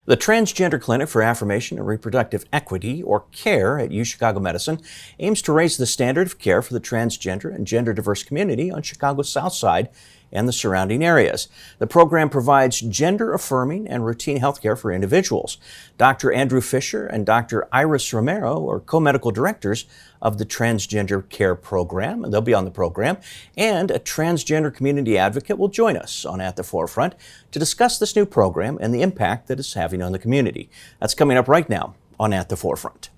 The Transgender Clinic for Affirmation and Reproductive Equity, or CARE, at UChicago Medicine aims to raise the standard of care for the transgender and gender diverse community on Chicago's South Side and the surrounding areas. The program provides gender-affirming and routine health care for individuals. Dr. Andrew Fisher and Dr. Iris Romero are co-medical directors of the Transgender Care Program, and they'll be on the program, and a transgender community advocate will join us on At the Forefront to discuss this new program and the impact that it's having on the community. That's coming up right now on At the Forefront.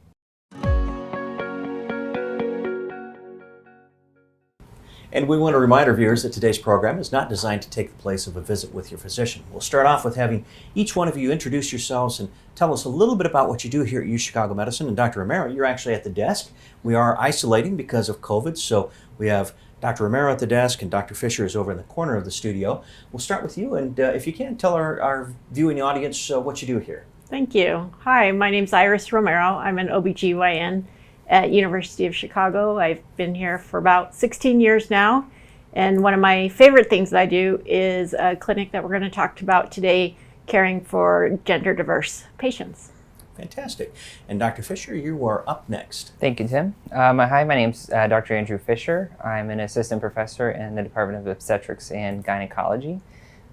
And we want to remind our viewers that today's program is not designed to take the place of a visit with your physician. We'll start off with having each one of you introduce yourselves and tell us a little bit about what you do here at UChicago Medicine. And Dr. Romero, you're actually at the desk. We are isolating because of COVID, so we have Dr. Romero at the desk and Dr. Fisher is over in the corner of the studio. We'll start with you, and if you can, tell our viewing audience what you do here. Thank you. Hi, my name's Iris Romero. I'm an OBGYN at University of Chicago. I've been here for about 16 years now, and one of my favorite things that I do is a clinic that we're going to talk about today, caring for gender diverse patients. Fantastic. And Dr. Fisher, you are up next. Thank you, Tim. Hi, my name's Dr. Andrew Fisher. I'm an assistant professor in the Department of Obstetrics and Gynecology.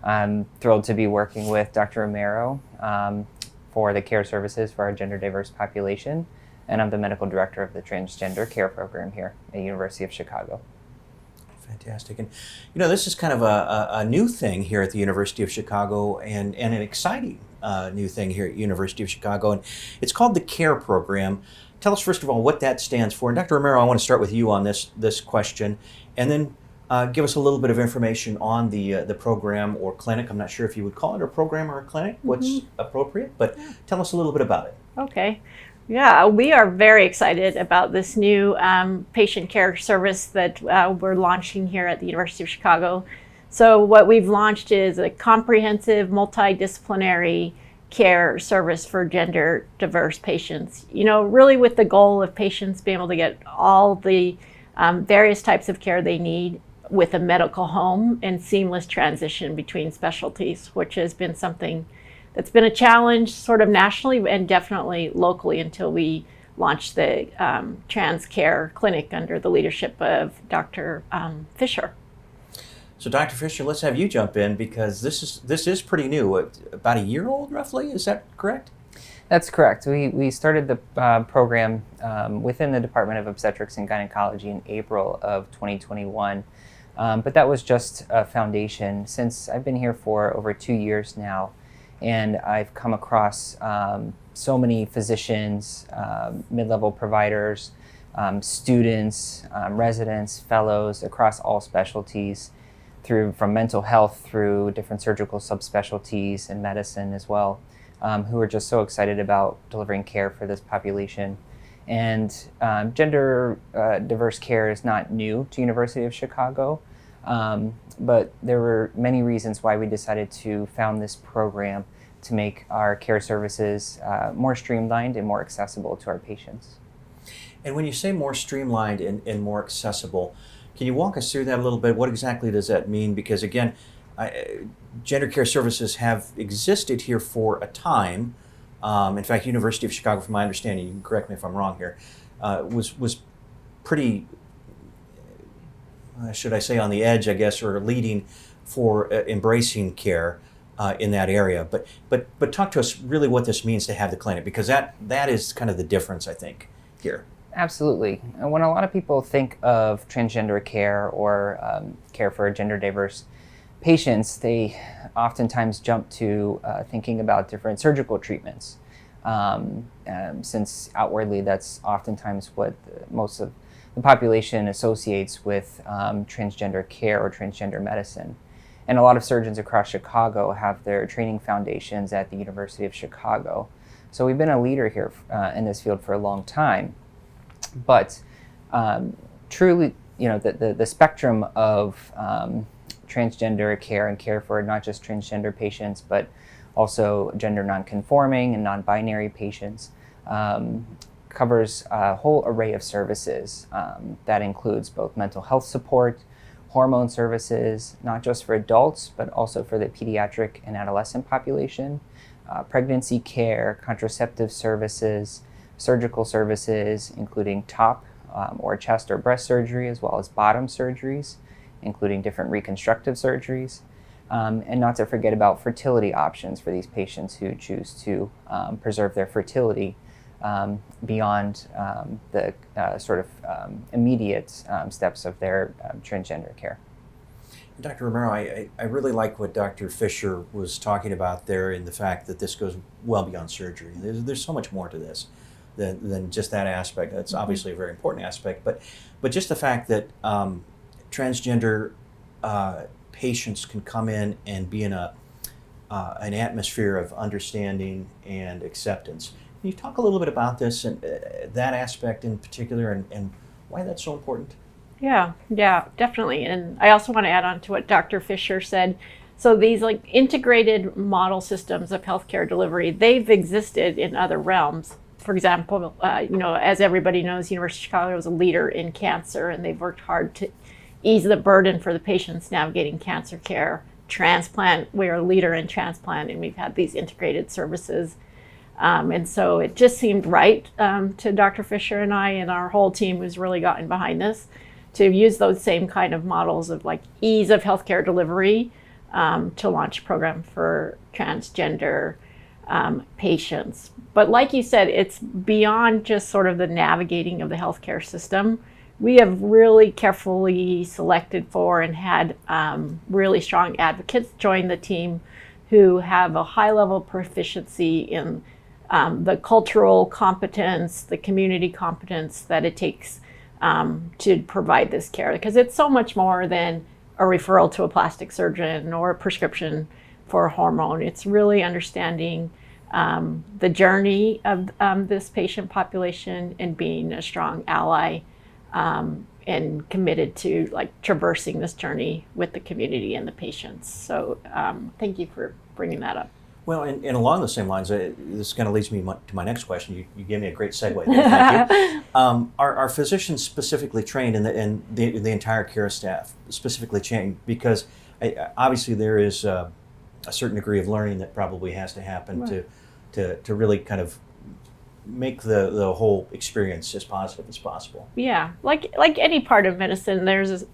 I'm thrilled to be working with Dr. Romero for the care services for our gender diverse population, and I'm the medical director of the Transgender Care Program here at University of Chicago. Fantastic. And this is kind of a new thing here at the University of Chicago, and an exciting new thing here at University of Chicago, and it's called the CARE Program. Tell us first of all what that stands for. And Dr. Romero, I want to start with you on this question, and then give us a little bit of information on the program or clinic. I'm not sure if you would call it a program or a clinic, what's appropriate, but tell us a little bit about it. Okay. Yeah, we are very excited about this new patient care service that we're launching here at the University of Chicago. So what we've launched is a comprehensive multidisciplinary care service for gender diverse patients. Really with the goal of patients being able to get all the various types of care they need with a medical home and seamless transition between specialties, which has been something that's been a challenge sort of nationally and definitely locally until we launched the Trans Care Clinic under the leadership of Dr. Fisher. So Dr. Fisher, let's have you jump in because this is pretty new. About a year old, roughly, is that correct? That's correct. We started the program within the Department of Obstetrics and Gynecology in April of 2021. But that was just a foundation. Since I've been here for over 2 years now, and I've come across so many physicians, mid-level providers, students, residents, fellows across all specialties, from mental health through different surgical subspecialties and medicine as well, who are just so excited about delivering care for this population. And gender diverse care is not new to University of Chicago. But there were many reasons why we decided to found this program to make our care services more streamlined and more accessible to our patients. And when you say more streamlined and more accessible, can you walk us through that a little bit? What exactly does that mean? Because again, gender care services have existed here for a time. In fact, University of Chicago, from my understanding, you can correct me if I'm wrong here, was pretty, should I say, on the edge, I guess, or leading for embracing care in that area. But talk to us really what this means to have the clinic, because that is kind of the difference, I think, here. Absolutely. And when a lot of people think of transgender care or care for gender diverse patients, they oftentimes jump to thinking about different surgical treatments, since outwardly that's oftentimes what most of the population associates with transgender care or transgender medicine. And a lot of surgeons across Chicago have their training foundations at the University of Chicago. So we've been a leader here in this field for a long time. But truly, the spectrum of transgender care and care for not just transgender patients, but also gender nonconforming and non-binary patients, covers a whole array of services that includes both mental health support, hormone services, not just for adults, but also for the pediatric and adolescent population, pregnancy care, contraceptive services, surgical services, including top or chest or breast surgery, as well as bottom surgeries, including different reconstructive surgeries. And not to forget about fertility options for these patients who choose to preserve their fertility beyond the immediate steps of their transgender care. Dr. Romero, I really like what Dr. Fisher was talking about there in the fact that this goes well beyond surgery. There's so much more to this than just that aspect. That's obviously a very important aspect, but just the fact that transgender patients can come in and be in an atmosphere of understanding and acceptance. Can you talk a little bit about this and that aspect in particular and why that's so important? Yeah, definitely. And I also want to add on to what Dr. Fisher said. So these like integrated model systems of healthcare delivery, they've existed in other realms. For example, as everybody knows, University of Chicago is a leader in cancer, and they've worked hard to ease the burden for the patients navigating cancer care. Transplant, we're a leader in transplant, and we've had these integrated services. And so it just seemed right to Dr. Fisher and I and our whole team who's really gotten behind this to use those same kind of models of like ease of healthcare delivery to launch a program for transgender patients. But like you said, it's beyond just sort of the navigating of the healthcare system. We have really carefully selected for and had really strong advocates join the team who have a high level of proficiency in the cultural competence, the community competence that it takes to provide this care, because it's so much more than a referral to a plastic surgeon or a prescription for a hormone. It's really understanding the journey of this patient population and being a strong ally and committed to like traversing this journey with the community and the patients. So thank you for bringing that up. Well, and along the same lines, this kind of leads me to my next question. You gave me a great segue there, thank you. Are physicians specifically trained and the entire care staff specifically trained? Because obviously there is a certain degree of learning that probably has to happen to really kind of make the whole experience as positive as possible. Yeah, like any part of medicine, there is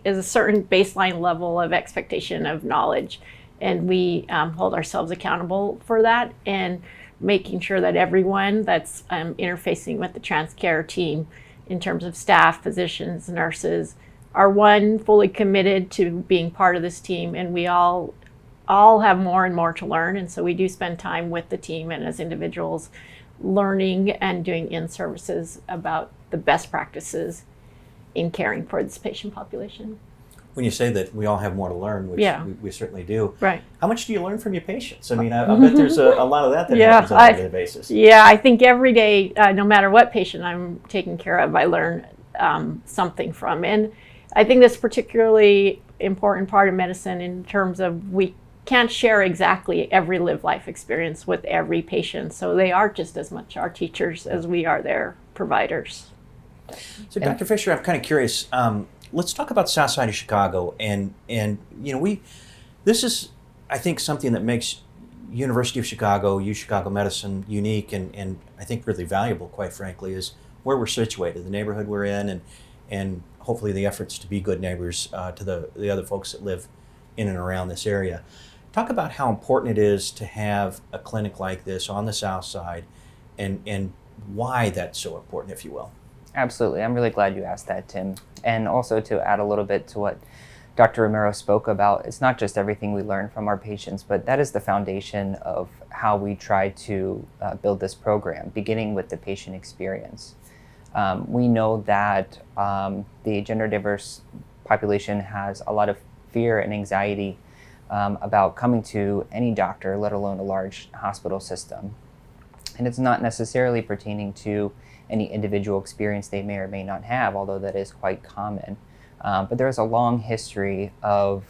a certain baseline level of expectation of knowledge. And we hold ourselves accountable for that and making sure that everyone that's interfacing with the TransCare team in terms of staff, physicians, nurses, are fully committed to being part of this team. And we all have more and more to learn. And so we do spend time with the team and as individuals learning and doing in-services about the best practices in caring for this patient population. When you say that we all have more to learn, which we certainly do, right? How much do you learn from your patients? I mean, I bet there's a lot of that happens on a daily basis. Yeah, I think every day, no matter what patient I'm taking care of, I learn something from. And I think that's particularly important part of medicine in terms of we can't share exactly every lived life experience with every patient. So they are just as much our teachers as we are their providers. So Dr. Fisher, I'm kind of curious. Let's talk about South Side of Chicago, and this is, I think, something that makes University of Chicago, UChicago Medicine unique and I think really valuable, quite frankly, is where we're situated, the neighborhood we're in, and hopefully the efforts to be good neighbors to the other folks that live in and around this area. Talk about how important it is to have a clinic like this on the South Side and why that's so important, if you will. Absolutely. I'm really glad you asked that, Tim. And also to add a little bit to what Dr. Romero spoke about, it's not just everything we learn from our patients, but that is the foundation of how we try to build this program, beginning with the patient experience. We know that the gender diverse population has a lot of fear and anxiety about coming to any doctor, let alone a large hospital system. And it's not necessarily pertaining to any individual experience they may or may not have, although that is quite common. But there's a long history of,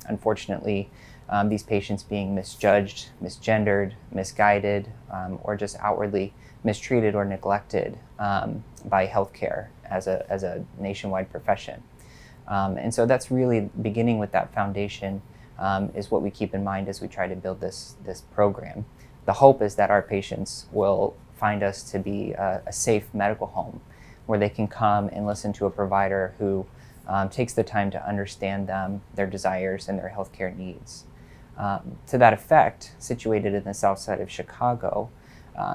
unfortunately, these patients being misjudged, misgendered, misguided, or just outwardly mistreated or neglected by healthcare as a nationwide profession. And so that's really beginning with that foundation is what we keep in mind as we try to build this program. The hope is that our patients will find us to be a safe medical home where they can come and listen to a provider who takes the time to understand them, their desires, and their healthcare needs. To that effect, situated in the south side of Chicago,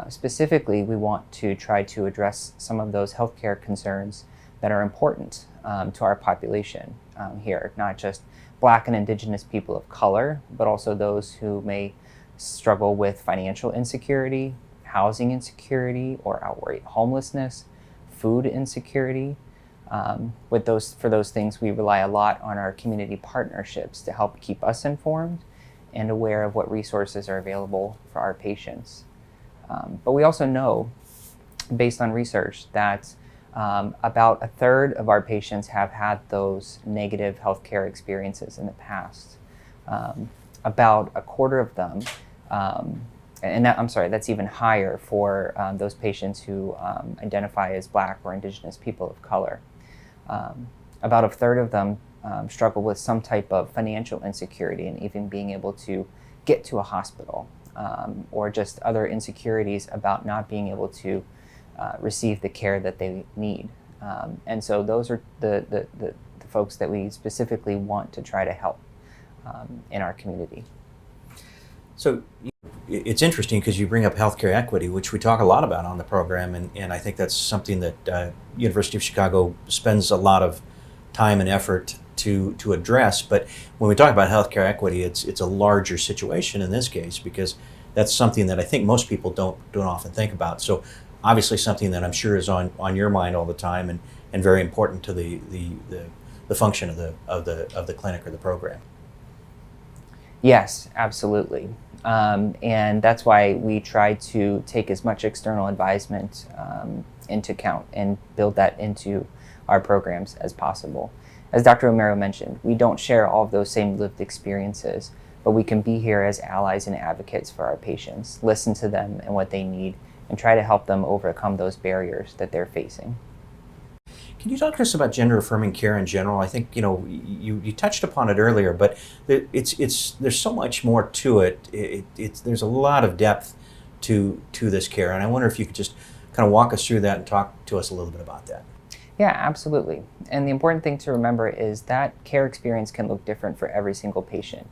specifically, we want to try to address some of those healthcare concerns that are important to our population here, not just Black and Indigenous people of color, but also those who may struggle with financial insecurity, housing insecurity, or outright homelessness, food insecurity. For those things, we rely a lot on our community partnerships to help keep us informed and aware of what resources are available for our patients. But we also know, based on research, that about a third of our patients have had those negative healthcare experiences in the past. About a quarter of them, that's even higher for those patients who identify as Black or Indigenous people of color. About a third of them struggle with some type of financial insecurity and even being able to get to a hospital, or just other insecurities about not being able to receive the care that they need. And so those are the folks that we specifically want to try to help in our community. So it's interesting because you bring up healthcare equity, which we talk a lot about on the program, and I think that's something that University of Chicago spends a lot of time and effort to address. But when we talk about healthcare equity, it's a larger situation in this case, because that's something that I think most people don't often think about. So obviously something that I'm sure is on your mind all the time, and very important to the function of the clinic or the program. Yes, absolutely. And that's why we try to take as much external advisement into account and build that into our programs as possible. As Dr. Romero mentioned, we don't share all of those same lived experiences, but we can be here as allies and advocates for our patients, listen to them and what they need, and try to help them overcome those barriers that they're facing. Can you talk to us about gender-affirming care in general? I think you touched upon it earlier, but there's so much more to it. There's a lot of depth to this care, and I wonder if you could just kind of walk us through that and talk to us a little bit about that. Yeah, absolutely. And the important thing to remember is that care experience can look different for every single patient.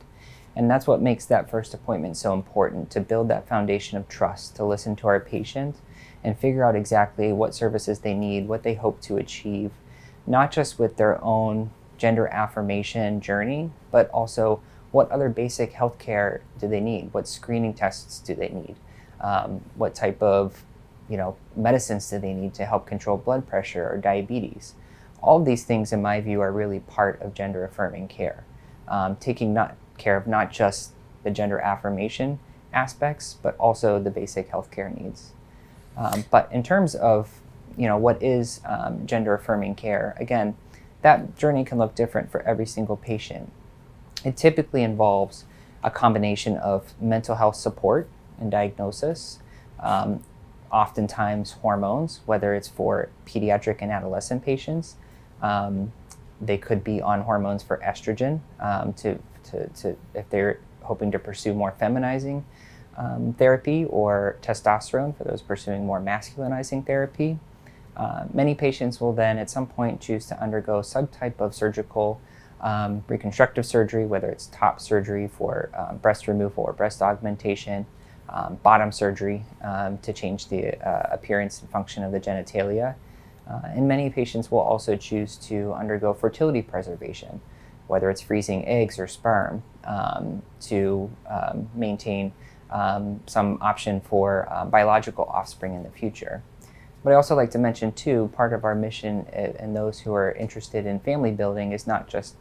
And that's what makes that first appointment so important, to build that foundation of trust, to listen to our patient and figure out exactly what services they need, what they hope to achieve, not just with their own gender affirmation journey, but also what other basic healthcare do they need? What screening tests do they need? What type of medicines do they need to help control blood pressure or diabetes? All of these things, in my view, are really part of gender affirming care. Taking care of not just the gender affirmation aspects, but also the basic healthcare needs. But in terms of what is gender affirming care, again, that journey can look different for every single patient. It typically involves a combination of mental health support and diagnosis, oftentimes hormones, whether it's for pediatric and adolescent patients. They could be on hormones for estrogen to if they're hoping to pursue more feminizing therapy, or testosterone for those pursuing more masculinizing therapy. Many patients will then at some point choose to undergo some type of surgical reconstructive surgery, whether it's top surgery for breast removal or breast augmentation, bottom surgery to change the appearance and function of the genitalia. And many patients will also choose to undergo fertility preservation, whether it's freezing eggs or sperm, to maintain some option for biological offspring in the future. But I also like to mention too, part of our mission and those who are interested in family building is not just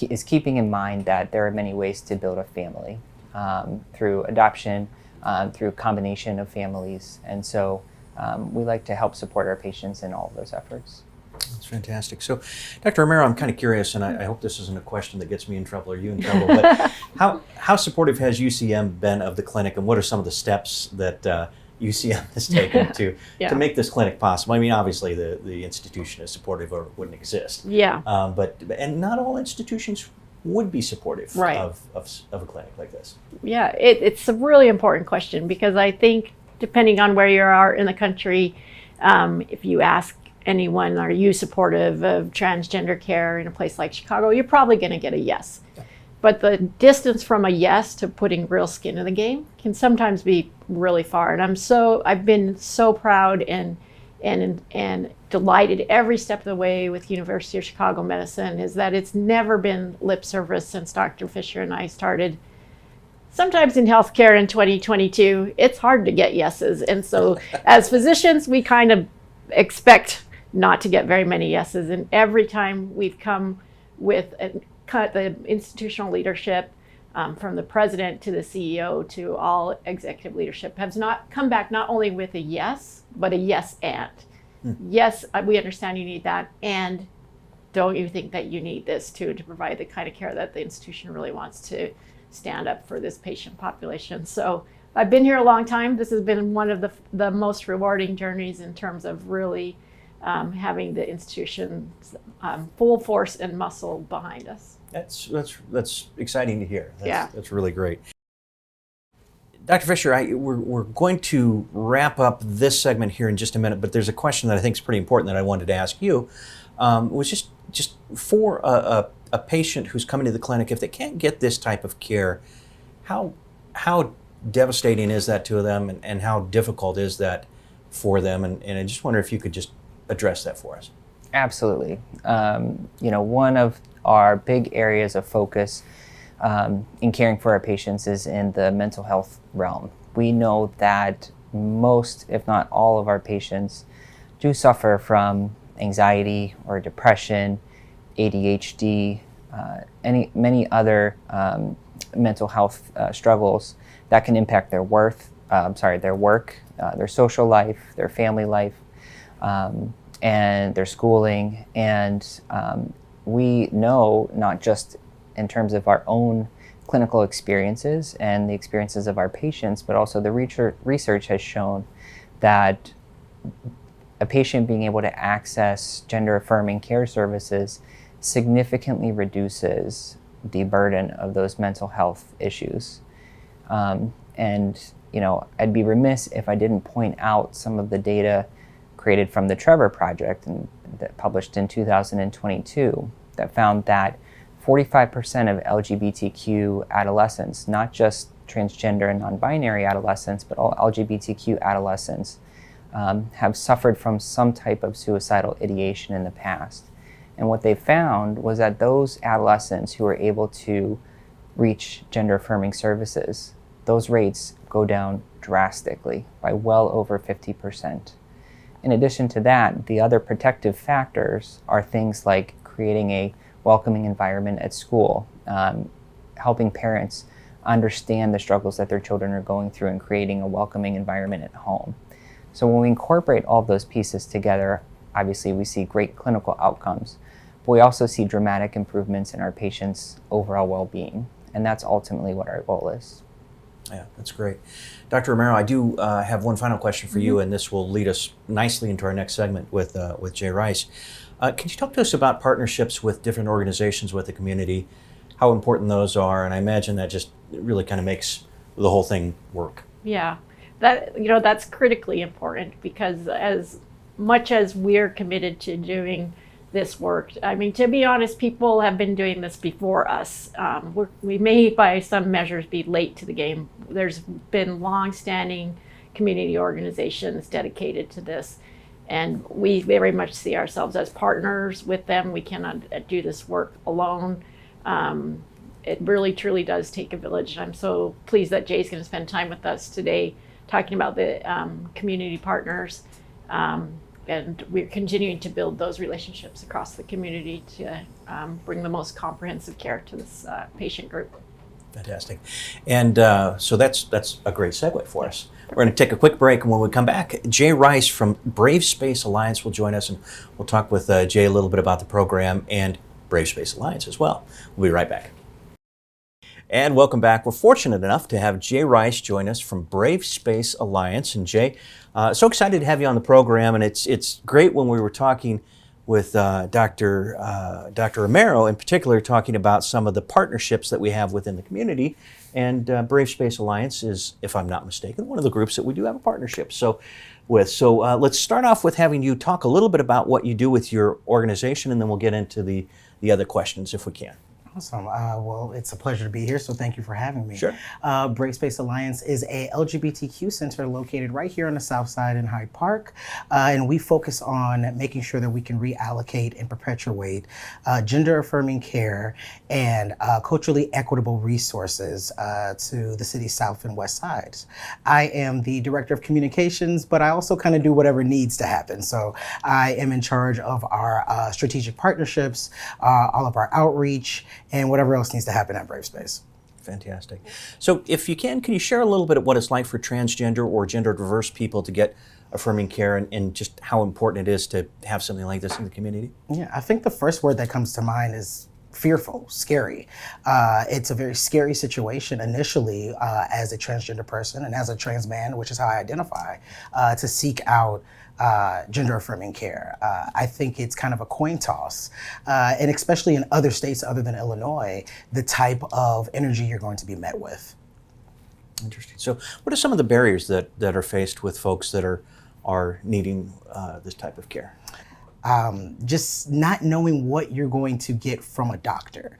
is keeping in mind that there are many ways to build a family through adoption, through combination of families, and so we like to help support our patients in all of those efforts. That's fantastic. So, Dr. Romero, I'm kind of curious, and I hope this isn't a question that gets me in trouble or you in trouble, but how supportive has UCM been of the clinic, and what are some of the steps that UCM has taken to make this clinic possible? I mean, obviously the institution is supportive or it wouldn't exist. Yeah. And not all institutions would be supportive Right. of a clinic like this? Yeah, it's a really important question because I think depending on where you are in the country, if you ask anyone, are you supportive of transgender care in a place like Chicago, you're probably going to get a yes. Yeah. But the distance from a yes to putting real skin in the game can sometimes be really far. And I've been so proud and delighted every step of the way with University of Chicago Medicine is that it's never been lip service since Dr. Fisher and I started. Sometimes in healthcare in 2022, it's hard to get yeses. And so as physicians, we kind of expect not to get very many yeses. And every time we've come with the institutional leadership, from the president to the CEO to all executive leadership, has not come back not only with a yes, but a yes and. Yes, we understand you need that. And don't you think that you need this too to provide the kind of care that the institution really wants to stand up for this patient population? So I've been here a long time. This has been one of the most rewarding journeys in terms of really having the institution's full force and muscle behind us. That's exciting to hear. Yeah. That's really great. Dr. Fisher, we're going to wrap up this segment here in just a minute, but there's a question that I think is pretty important that I wanted to ask you. Was just for a patient who's coming to the clinic, if they can't get this type of care, how devastating is that to them, and how difficult is that for them? And I just wonder if you could just address that for us. Absolutely. One of our big areas of focus in caring for our patients is in the mental health realm. We know that most, if not all, of our patients do suffer from anxiety or depression, ADHD, many other mental health struggles that can impact their work, their social life, their family life, and their schooling. And we know, not just in terms of our own clinical experiences and the experiences of our patients, but also the research has shown that a patient being able to access gender-affirming care services significantly reduces the burden of those mental health issues. I'd be remiss if I didn't point out some of the data created from the Trevor Project and that published in 2022 that found that 45% of LGBTQ adolescents, not just transgender and non-binary adolescents, but all LGBTQ adolescents, have suffered from some type of suicidal ideation in the past. And what they found was that those adolescents who were able to reach gender-affirming services, those rates go down drastically by well over 50%. In addition to that, the other protective factors are things like creating a welcoming environment at school, helping parents understand the struggles that their children are going through, and creating a welcoming environment at home. So when we incorporate all of those pieces together, obviously we see great clinical outcomes, but we also see dramatic improvements in our patients' overall well-being, and that's ultimately what our goal is. Yeah, that's great. Dr. Romero, I do have one final question for you, and this will lead us nicely into our next segment with Jay Rice. Can you talk to us about partnerships with different organizations with the community, how important those are? And I imagine that just really kind of makes the whole thing work. Yeah, that's critically important, because as much as we're committed to doing this work, I mean, to be honest, people have been doing this before us. We may, by some measures, be late to the game. There's been long-standing community organizations dedicated to this, and we very much see ourselves as partners with them. We cannot do this work alone. It really, truly does take a village. I'm so pleased that Jay's going to spend time with us today talking about the community partners. And we're continuing to build those relationships across the community to bring the most comprehensive care to this patient group. Fantastic. And so that's a great segue for us. We're going to take a quick break, and when we come back, Jay Rice from Brave Space Alliance will join us, and we'll talk with Jay a little bit about the program and Brave Space Alliance as well. We'll be right back. And welcome back. We're fortunate enough to have Jay Rice join us from Brave Space Alliance. And Jay, so excited to have you on the program, and it's great when we were talking Dr. Romero, in particular, talking about some of the partnerships that we have within the community. And Brave Space Alliance is, if I'm not mistaken, one of the groups that we do have a partnership with. So let's start off with having you talk a little bit about what you do with your organization, and then we'll get into the other questions if we can. Awesome. Well, it's a pleasure to be here, so thank you for having me. Sure. Brave Space Alliance is a LGBTQ center located right here on the South Side in Hyde Park, and we focus on making sure that we can reallocate and perpetuate gender-affirming care and culturally equitable resources to the city's South and West Sides. I am the Director of Communications, but I also kind of do whatever needs to happen. So I am in charge of our strategic partnerships, all of our outreach, and whatever else needs to happen at Brave Space. Fantastic. So if you can you share a little bit of what it's like for transgender or gender diverse people to get affirming care, and just how important it is to have something like this in the community? Yeah, I think the first word that comes to mind is fearful, scary. It's a very scary situation initially as a transgender person and as a trans man, which is how I identify, to seek out gender affirming care. I think it's kind of a coin toss, and especially in other states other than Illinois, the type of energy you're going to be met with. Interesting. So what are some of the barriers that are faced with folks that are needing this type of care? Just not knowing what you're going to get from a doctor.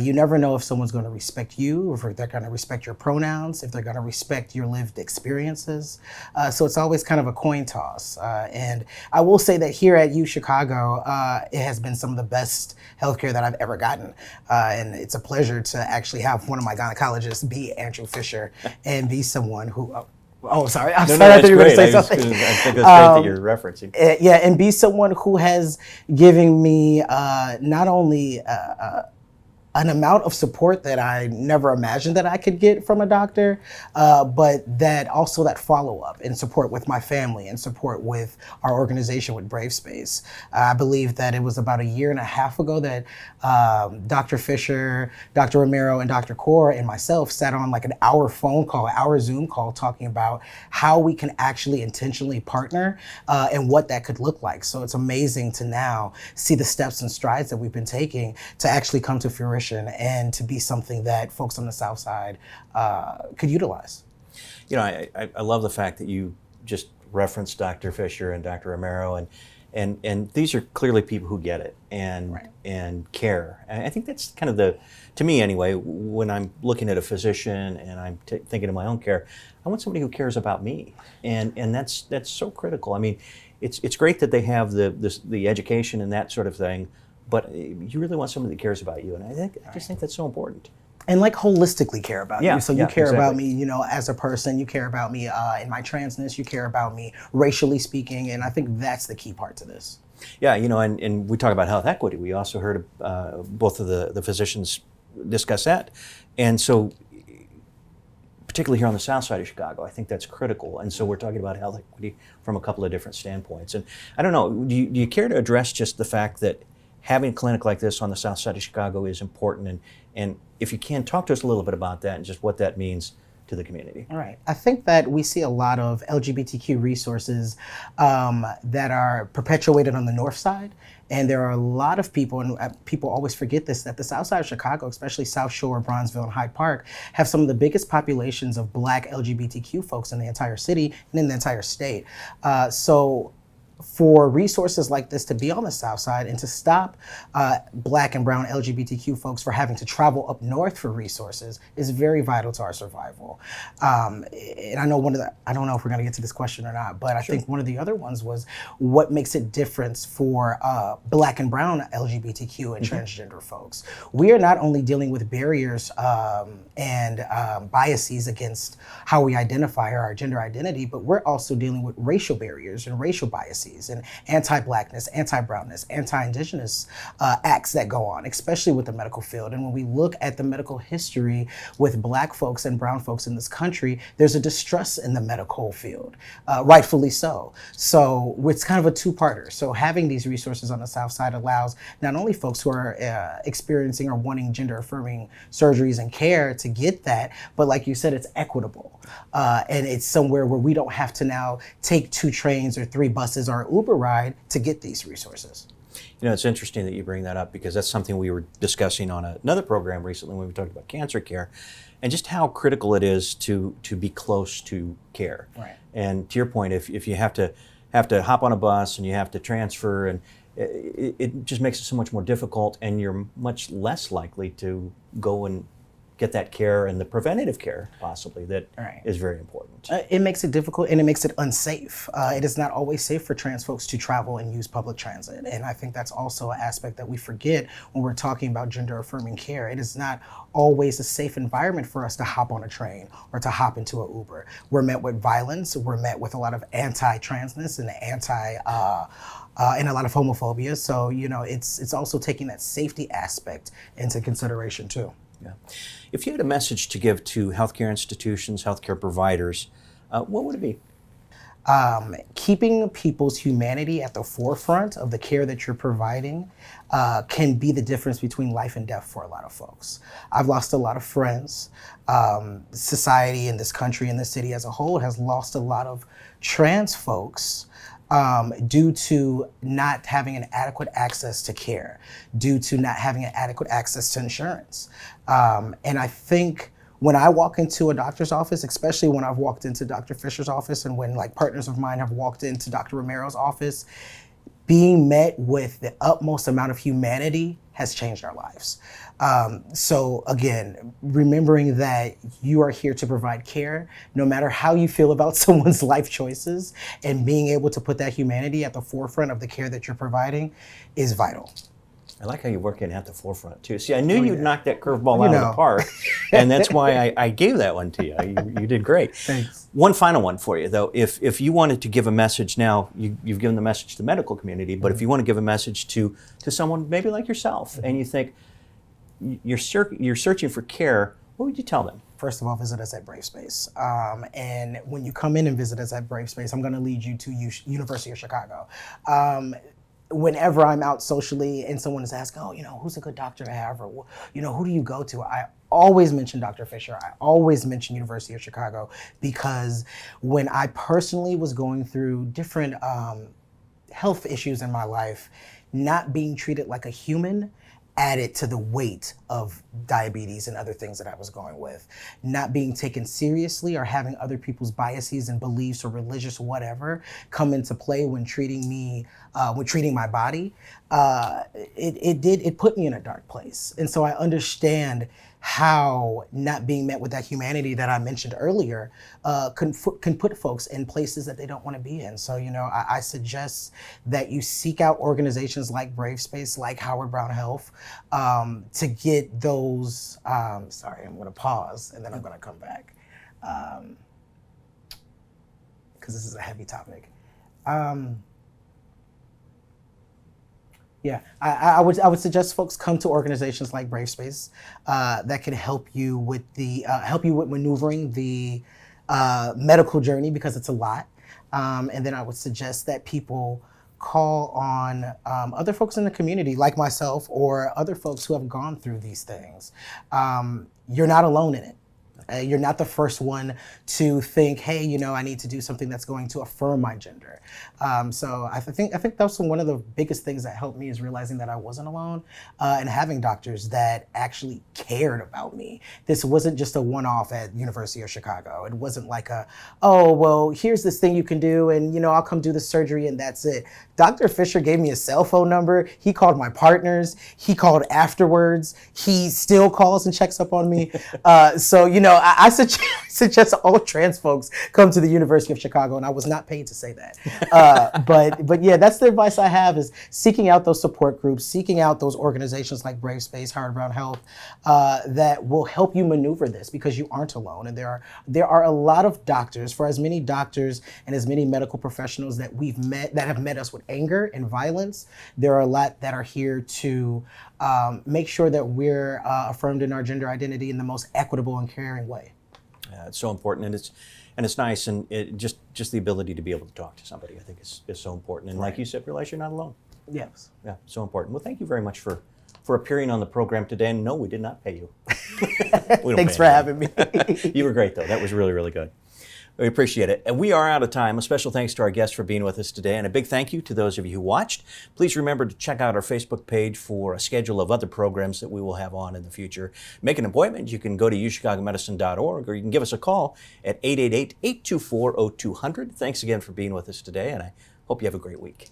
You never know if someone's going to respect you, or if they're going to respect your pronouns, if they're going to respect your lived experiences. So it's always kind of a coin toss. And I will say that here at UChicago, it has been some of the best healthcare that I've ever gotten. And it's a pleasure to actually have one of my gynecologists be Andrew Fisher and be someone who, oh, sorry. I'm sorry. I thought you were going to say something. I think it's great that you're referencing. Yeah, and be someone who has given me not only an amount of support that I never imagined that I could get from a doctor, but that also that follow-up and support with my family and support with our organization with Brave Space. I believe that it was about 1.5 years ago that Dr. Fisher, Dr. Romero, and Dr. Kaur and myself sat on like an hour phone call, hour Zoom call, talking about how we can actually intentionally partner and what that could look like. So it's amazing to now see the steps and strides that we've been taking to actually come to fruition and to be something that folks on the South Side could utilize. You know, I love the fact that you just referenced Dr. Fisher and Dr. Romero, and these are clearly people who get it and care. And I think that's kind of to me anyway, when I'm looking at a physician and I'm thinking of my own care, I want somebody who cares about me, and that's so critical. I mean, it's great that they have the education and that sort of thing, but you really want somebody that cares about you, and I just think that's so important. And like holistically care about you. So you care about exactly. me, as a person, you care about me in my transness, you care about me racially speaking, and I think that's the key part to this. Yeah, and we talk about health equity. We also heard both of the physicians discuss that. And so, particularly here on the South Side of Chicago, I think that's critical. And so we're talking about health equity from a couple of different standpoints. And I don't know, do you care to address just the fact that having a clinic like this on the South Side of Chicago is important, and if you can, talk to us a little bit about that and just what that means to the community. All right. I think that we see a lot of LGBTQ resources that are perpetuated on the North Side, and there are a lot of people, and people always forget this, that the South Side of Chicago, especially South Shore, Bronzeville, and Hyde Park, have some of the biggest populations of Black LGBTQ folks in the entire city and in the entire state. So for resources like this to be on the South Side and to stop Black and brown LGBTQ folks for having to travel up north for resources is very vital to our survival. And I know I don't know if we're gonna get to this question or not, but I think one of the other ones was what makes it different for Black and brown LGBTQ and transgender folks. We are not only dealing with barriers and biases against how we identify our gender identity, but we're also dealing with racial barriers and racial biases and anti-Blackness, anti-brownness, anti-Indigenous acts that go on, especially with the medical field. And when we look at the medical history with Black folks and brown folks in this country, there's a distrust in the medical field, rightfully so. So it's kind of a two-parter. So having these resources on the South Side allows not only folks who are experiencing or wanting gender-affirming surgeries and care to get that, but like you said, it's equitable. And it's somewhere where we don't have to now take 2 trains or 3 buses or Uber ride to get these resources. You know, it's interesting that you bring that up because that's something we were discussing on another program recently when we talked about cancer care and just how critical it is to be close to care. Right. And to your point, if you have to hop on a bus and you have to transfer, and it just makes it so much more difficult, and you're much less likely to go and get that care and the preventative care possibly that Right. is very important. It makes it difficult and it makes it unsafe. It is not always safe for trans folks to travel and use public transit. And I think that's also an aspect that we forget when we're talking about gender affirming care. It is not always a safe environment for us to hop on a train or to hop into an Uber. We're met with violence. We're met with a lot of anti-transness and and a lot of homophobia. So, you know, it's also taking that safety aspect into consideration too. Yeah. If you had a message to give to healthcare institutions, healthcare providers, what would it be? Keeping people's humanity at the forefront of the care that you're providing can be the difference between life and death for a lot of folks. I've lost a lot of friends. Society in this country and this city as a whole has lost a lot of trans folks due to not having an adequate access to care, due to not having an adequate access to insurance. And I think when I walk into a doctor's office, especially when I've walked into Dr. Fisher's office and when like partners of mine have walked into Dr. Romero's office, being met with the utmost amount of humanity has changed our lives. So again, remembering that you are here to provide care, no matter how you feel about someone's life choices, and being able to put that humanity at the forefront of the care that you're providing is vital. I like how you work in at the forefront too. See, I knew you'd knock that curveball out of know. the park, and that's why I gave that one to you. You did great. Thanks. One final one for you, though. If you wanted to give a message now, you've given the message to the medical community, but if you want to give a message to someone maybe like yourself, and you think you're searching for care, what would you tell them? First of all, visit us at BraveSpace. And when you come in and visit us at BraveSpace, I'm going to lead you to University of Chicago. Whenever I'm out socially and someone is asking, oh, you know, who's a good doctor to have, or, you know, who do you go to? I always mention Dr. Fisher. I always mention University of Chicago, because when I personally was going through different health issues in my life, not being treated like a human added to the weight of diabetes and other things that I was going with. Not being taken seriously or having other people's biases and beliefs or religious whatever come into play when treating me, when treating my body, it put me in a dark place. And so I understand how not being met with that humanity that I mentioned earlier can put folks in places that they don't want to be in. So, you know, I suggest that you seek out organizations like BraveSpace, like Howard Brown Health, to get those, sorry, I'm going to pause and then I'm going to come back, because this is a heavy topic. Yeah, I would suggest folks come to organizations like BraveSpace that can help you with maneuvering the medical journey, because it's a lot. And then I would suggest that people call on other folks in the community like myself or other folks who have gone through these things. You're not alone in it. You're not the first one to think, hey, you know, I need to do something that's going to affirm my gender. So I think that was one of the biggest things that helped me, is realizing that I wasn't alone, and having doctors that actually cared about me. This wasn't just a one-off at University of Chicago. It wasn't like oh, well, here's this thing you can do, and, you know, I'll come do the surgery and that's it. Dr. Fisher gave me a cell phone number. He called my partners. He called afterwards. He still calls and checks up on me. So, you know, I suggest all trans folks come to the University of Chicago, and I was not paid to say that. But yeah, that's the advice I have, is seeking out those support groups, seeking out those organizations like BraveSpace, Howard Brown Health, that will help you maneuver this, because you aren't alone. And there are a lot of doctors, for as many doctors and as many medical professionals that we've met, that have met us with anger and violence, there are a lot that are here to make sure that we're affirmed in our gender identity in the most equitable and caring way. It's so important, and it's nice, and just the ability to be able to talk to somebody, I think, is so important. And like you said, realize you're not alone. Yes. Yeah, so important. Well, thank you very much for appearing on the program today. And no, we did not pay you. Thanks for having me. You were great, though. That was really, really good. We appreciate it. And we are out of time. A special thanks to our guests for being with us today, and a big thank you to those of you who watched. Please remember to check out our Facebook page for a schedule of other programs that we will have on in the future. Make an appointment. You can go to uchicagomedicine.org, or you can give us a call at 888-824-0200. Thanks again for being with us today, and I hope you have a great week.